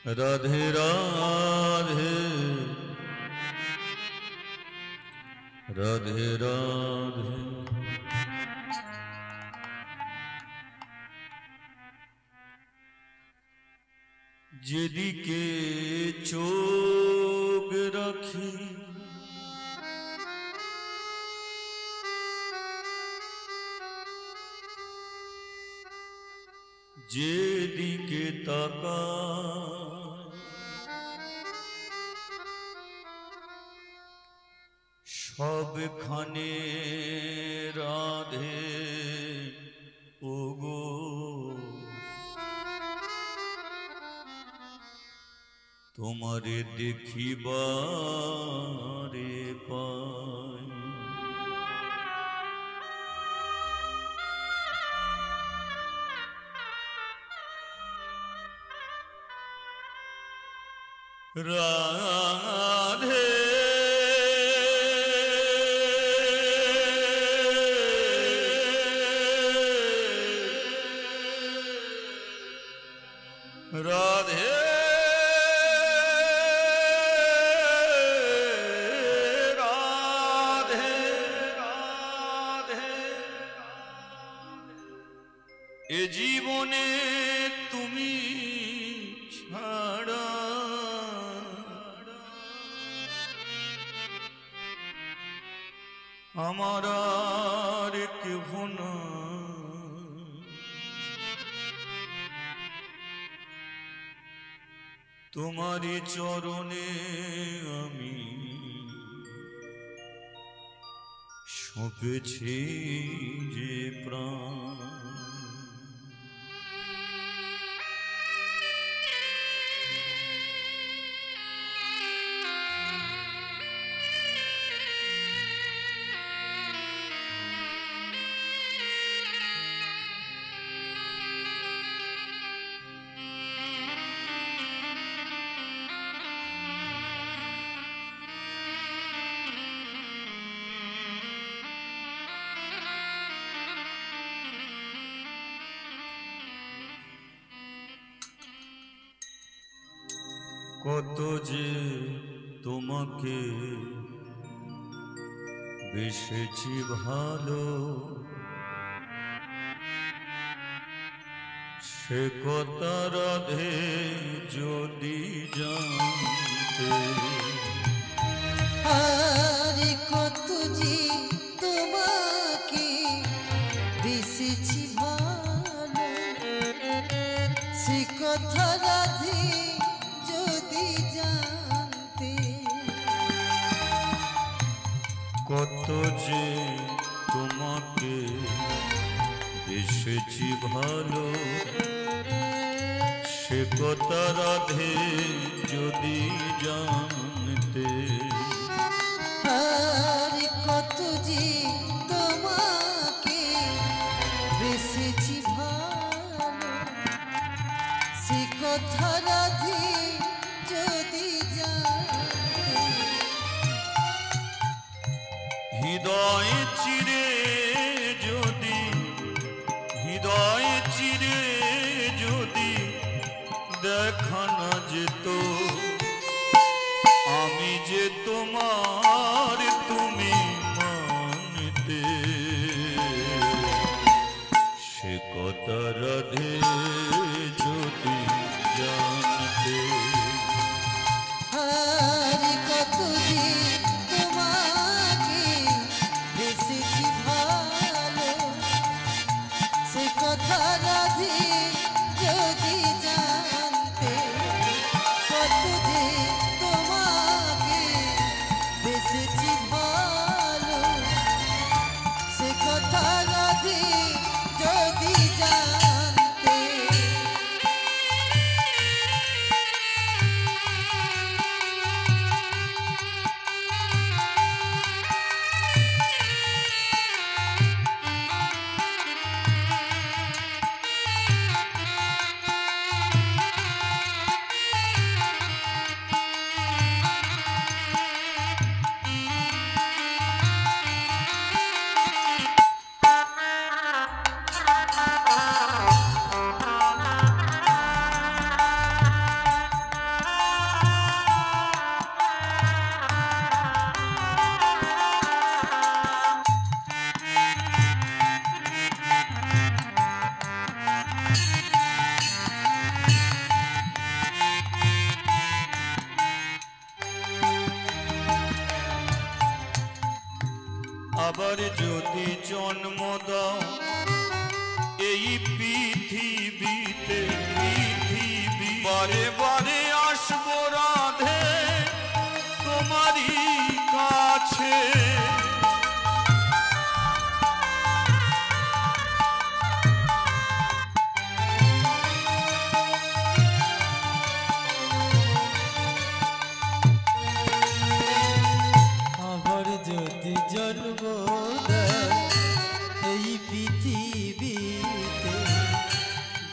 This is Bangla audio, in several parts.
राधे राधे राधे राधे। जेदिके चोख राखी जेदिके ताकाय सबखाने राधे ओगो तुम्हारे देखिबारे पाई। राधे राधे राधे राधे। ए जीवने तुमी छाड़ा আমার আর কেহ না। তোমারি চরণে আমি সঁপেছি যে প্রাণ। কত যে তোমাকে বেসেছি ভালো সে কথা রাধে যদি জানতে। আরে কত যে তোমাকে বেসেছি ভালো সে কথা রাধে যদি জানতে। কত যে তোমাকে বেসেছি ভালো সে কথা রাধে যদি জানতে। আরে কত যে তোমাকে বেসেছি ভালো সে কথা রাধে যদি জানতে। হৃদয় চিরে যদি হৃদয় চিরে যদি দেখা না যেত আমি যে তোমার তুমি মানতে। সে কথা রাধে যদি জানতে। আরে কত যে তোমাকে বেসেছি ভালো সে কথা রাধে যদি জানতে। কত যে তোমাকে বেসেছি ভালো সে কথা রাধে যদি জানতে।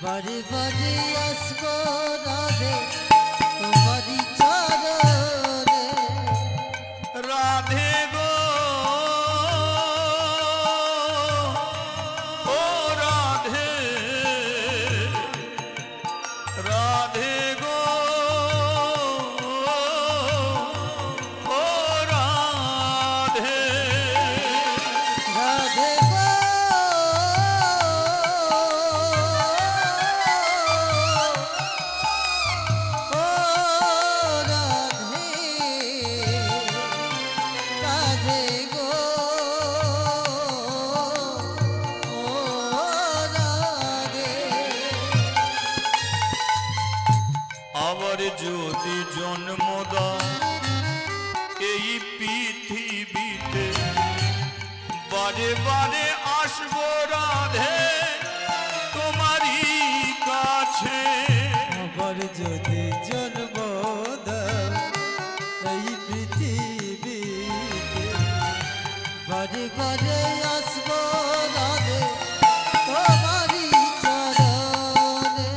বারে বারে আসবো রাধে তোমারই চরণে রাধে গো ও রাধে রাধে গো ও রাধে রাধে গো ও রাধে রাধে গো ও রাধে আবার যদি জন্ম দাও এই পৃথিবীতে বারে বারে আসবো রাধে তোমারই কাছে আবার যদি জন্ম দাও এই পৃথিবীতে বারে বারে আসবো রাধে তোমারই চরণে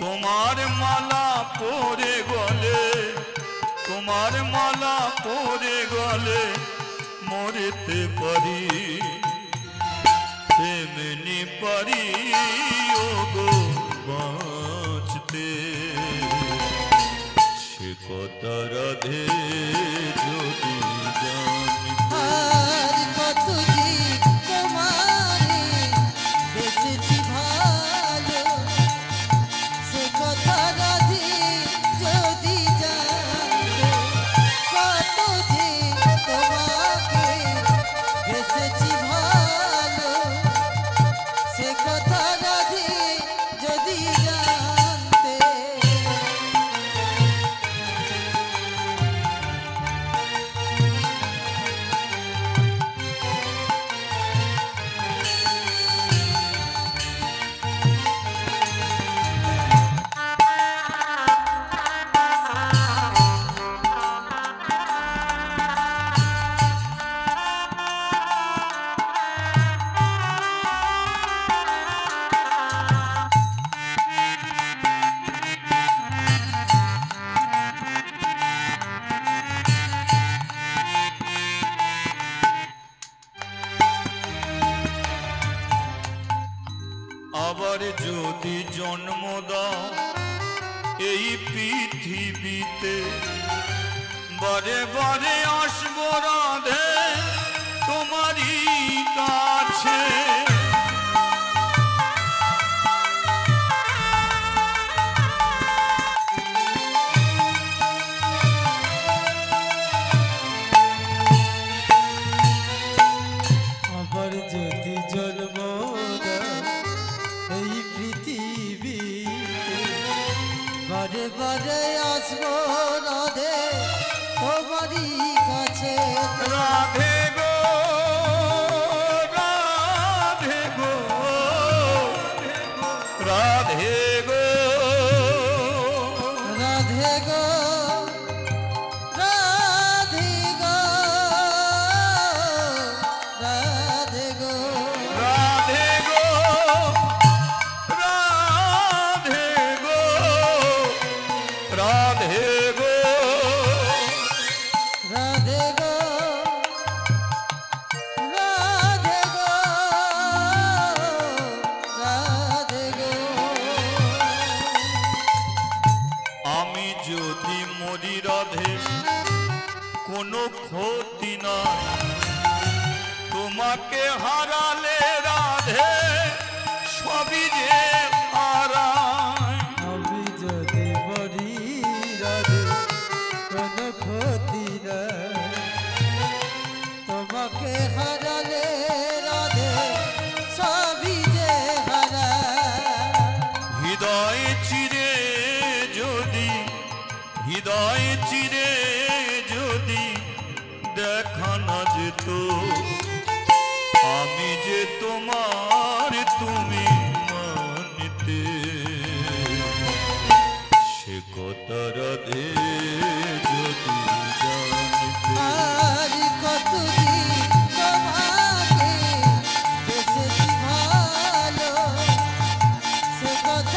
তোমার মালা পরে গলে তোমার মালা পরে গলে মরতে পারি তেমনি পারি ও গো বাঁচতে সে কথা রাধে যদি জানতে আর কত যে তোমারে বেঁচেছি ভালো সে কথা রাধে যদি জানতে কত যে তোমাকে বেঁচেছি ভালো সে কথা রাধে যদি জানতে আবার যদি জন্ম দাও এই পৃথিবীতে বারে বারে আসবো রাধে তোমারই কাছে আবার যদি জন্ম দাও এই পৃথিবীতে বারে বারে আসবো রাধে তোমারই কাছে রাধে গো রাধে গো রাধে গো রাধে গো রাধে গো রাধে গো রাধে গো রাধে গো রাধে গো রাধে গো রাধে গো রাধে গো আমি যদি মরি রাধে কোনো ক্ষতি নাই তোমাকে হারালে রাধে সবই যে হারায় আমি যদি মরি রাধে কোনো ক্ষতি নাই তোমাকে হারালে রাধে সবই যে হারায় হৃদয় চিরে যদি হৃদয় চিরে যদি দেখা না যেত আমি যে তোমার তুমি মানতে সে কথা রাধে যদি জানতে আর কতদিন তোমাকে বেঁচেছি ভালো সে কথা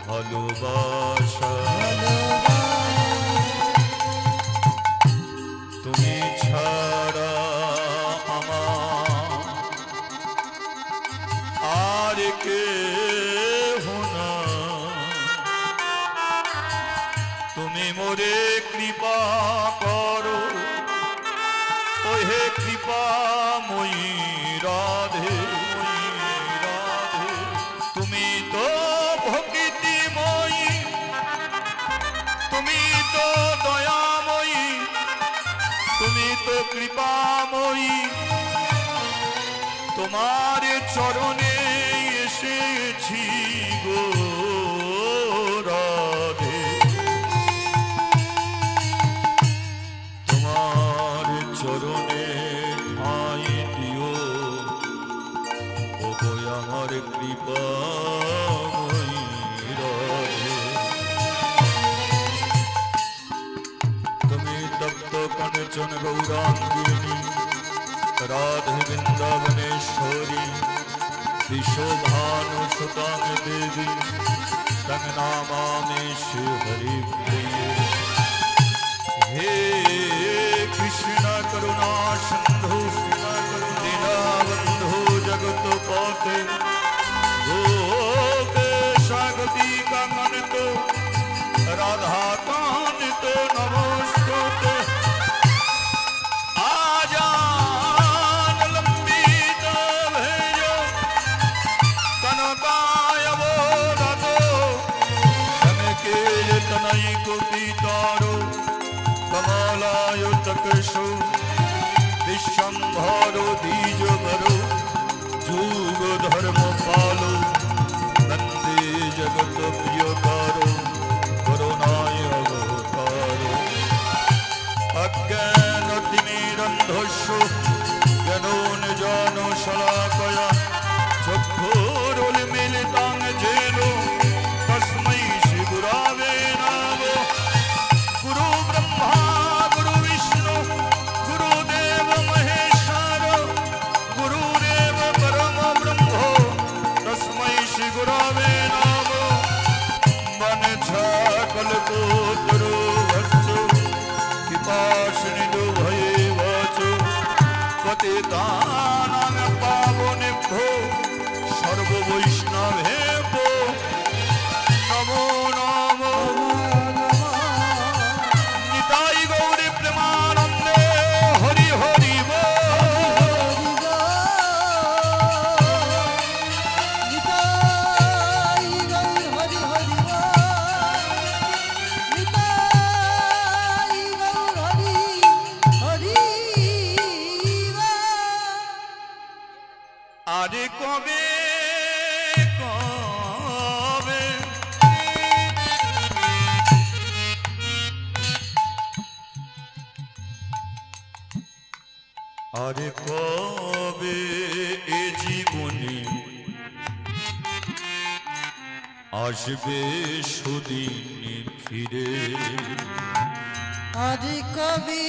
ভালোবাসা তুমি ছাড়া আমার আর কেহ না, তুমি মোরে কৃপা করো ওহে কৃপাময়ী রাধে। তুমি তো ভক্তিময়ী, তুমি তো দয়াময়ী, তুমি তো কৃপাময়ী, তোমার চরণে এসেছি গো রাধে। তোমার চরণে ঠাঁই দিও ওগো আমার কৃপাময়ী রাধে। তুমি তপ্ত কাঞ্চন গৌরাঙ্গিনী রাধে বৃন্দাবনেশ্বরী विशोभानुसुतां देवी तं नमामि शिवहरिप्रिये। हे कृष्ण करुणा सिन्धु दीनबन्धु जगत्पते गोपेश गोपिकान्वितो राधाकान्वितो नमोस्तुते। तनयिकुपितारो कमलायुतकृशो विश्वम्भरो द्विजवरो जुगधर्मपालो वन्दे जगत्प्रियकारो करुणाय अवतारो। अज्ञानतिमिरन्धस्य ज्ञानोऽनुजानो शलाकया चक्षुरुन्मीलितं येन तस्मै श्रीगुरवे नमः। गुरु ब्रह्मा गुरु विष्णु गुरुदेव महेश्वर गुरुरेव परम ब्रह्म तस्मै श्रीगुरवे नमः। वनच्छाकल्पोतरुवत्सु कृपासिन्धु भयेवच पतितानां पावनेभ्यो सर्ववैष्णवेभ्यो नमो नमो। निताई गौरी प्रेमानंदे हरि हरि बोल। আরে কবে কবে আরে কবে এ জীবনে আসবে সুদিন ফিরে আর কবি